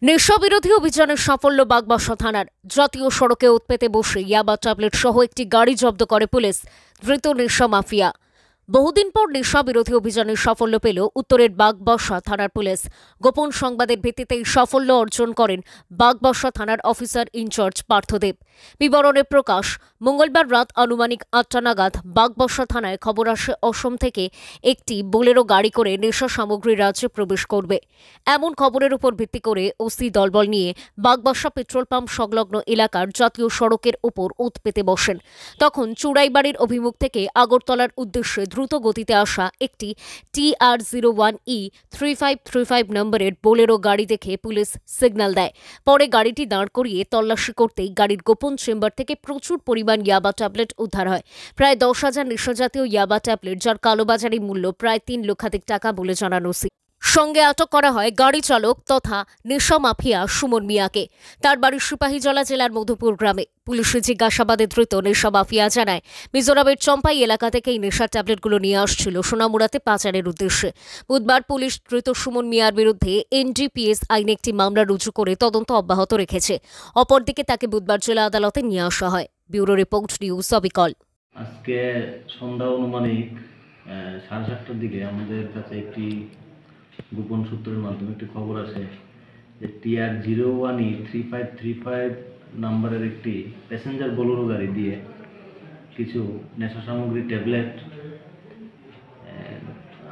নেশাবিরোধী অভিযানের সাফল্য বাগবাসা থানার। জাতীয় সড়কে উৎপেতে বসে ইয়াবা ট্যাবলেট সহ একটি গাড়ি জব্দ করে পুলিশ। ধৃত নেশা মাফিয়া। বহুদিন পর নেশা বিরোধী অভিযানের সাফল্য পেল উত্তরের বাগবাসা থানার পুলিশ। গোপন সংবাদের ভিত্তিতে এই সাফল্য অর্জন করেন বাগবাসা থানার অফিসার ইনচার্জ পার্থদেব। বিবরণে প্রকাশ, মঙ্গলবার রাত আনুমানিক ৮টা নাগাদ বাগবাসা থানায় খবর আসে অসম থেকে একটি বোলেরো গাড়ি করে নেশা সামগ্রী রাজ্যে প্রবেশ করবে। এমন খবরের উপর ভিত্তি করে ওসি দলবল নিয়ে বাগবাসা পেট্রোল পাম্প সংলগ্ন এলাকার জাতীয় সড়কের উপর উৎপেতে বসেন। তখন চুড়াইবাড়ির অভিমুখ থেকে আগরতলার উদ্দেশ্যে দ্রুত গতিতে আসা একটি TR01E 3535 নম্বরের বোলেরো গাড়ি দেখে পুলিশ সিগন্যাল দেয়। পরে গাড়িটি দাঁড় করিয়ে তল্লাশি করতেই গাড়ির গোপন চেম্বার থেকে প্রচুর পরিমাণ ইয়াবা ট্যাবলেট উদ্ধার হয়। প্রায় 10,000 নেশাজাতীয় ইয়াবা ট্যাবলেট, যার কালোবাজারি মূল্য প্রায় 3 লক্ষাধিক টাকা বলে জানান ওসি। সঙ্গে আটক করা হয় গাড়ি চালক তথা নেশা মাফিয়া সুমন মিয়াকে। তার বাড়ি সিপাহীজলা জেলার মধুপুর গ্রামে। পুলিশের জিজ্ঞাসাবাদে ধৃত নেশা মাফিয়া জানায়, মিজোরামের চম্পাই এলাকা থেকে এই নেশার ট্যাবলেটগুলো নিয়ে আসছিল সোনামুড়াতে পাচারের উদ্দেশ্যে। বুধবার পুলিশ ধৃত সুমন মিয়ার বিরুদ্ধে NDPS আইনে একটি মামলা রুজু করে তদন্ত অব্যাহত রেখেছে। অপরদিকে তাকে বুধবার জেলা আদালতে নিয়ে আসা হয়। ব্যুরো রিপোর্ট, নিউজ অবিকল। আজকে সন্ধ্যা অনুমানিক 7:30টার দিকে আমাদের কাছে একটি গোপন সূত্রের মাধ্যমে একটি খবর আসে যে TR01E 3535 নাম্বারের একটি প্যাসেঞ্জার বোলেরো গাড়ি দিয়ে কিছু নেশা সামগ্রী ট্যাবলেট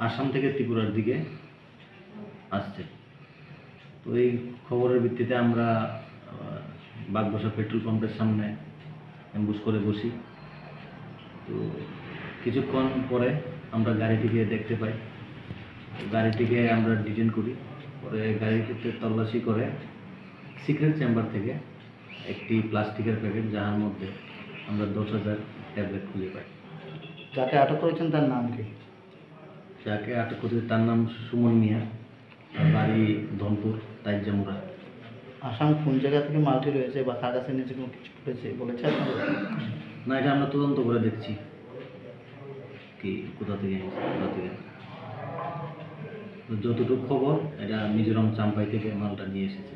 আসাম থেকে ত্রিপুরার দিকে আসছে। তো এই খবরের ভিত্তিতে আমরা বাগবাসা পেট্রোল পাম্পের সামনে অ্যাম্বুশ করে বসি। তো কিছুক্ষণ পরে আমরা গাড়িটিকে দেখতে পাই। গাড়িটিকে আমরা ডিটেইন করি। পরে গাড়িটিতে তল্লাশি করে সিক্রেট চেম্বার থেকে একটি প্লাস্টিকের প্যাকেট, যার মধ্যে আমরা 10,000 ট্যাবলেট খুঁজে পাই। যাকে আটক করেছেন তার নাম কি? যাকে আটক করেছে তার নাম সুমন মিয়া, তার বাড়ি ধনপুর তাইজামুড়া। আসাম কোন জায়গা থেকে মালটি রয়েছে বা কার কাছে নিয়েছে কোনো কিছু করেছে বলেছে আপনাদের? না, এটা আমরা তদন্ত করে দেখছি কি কোথা থেকে যতটুকু খবর, এটা মিজোরাম চাম্পাই থেকে মালটা নিয়ে এসেছে।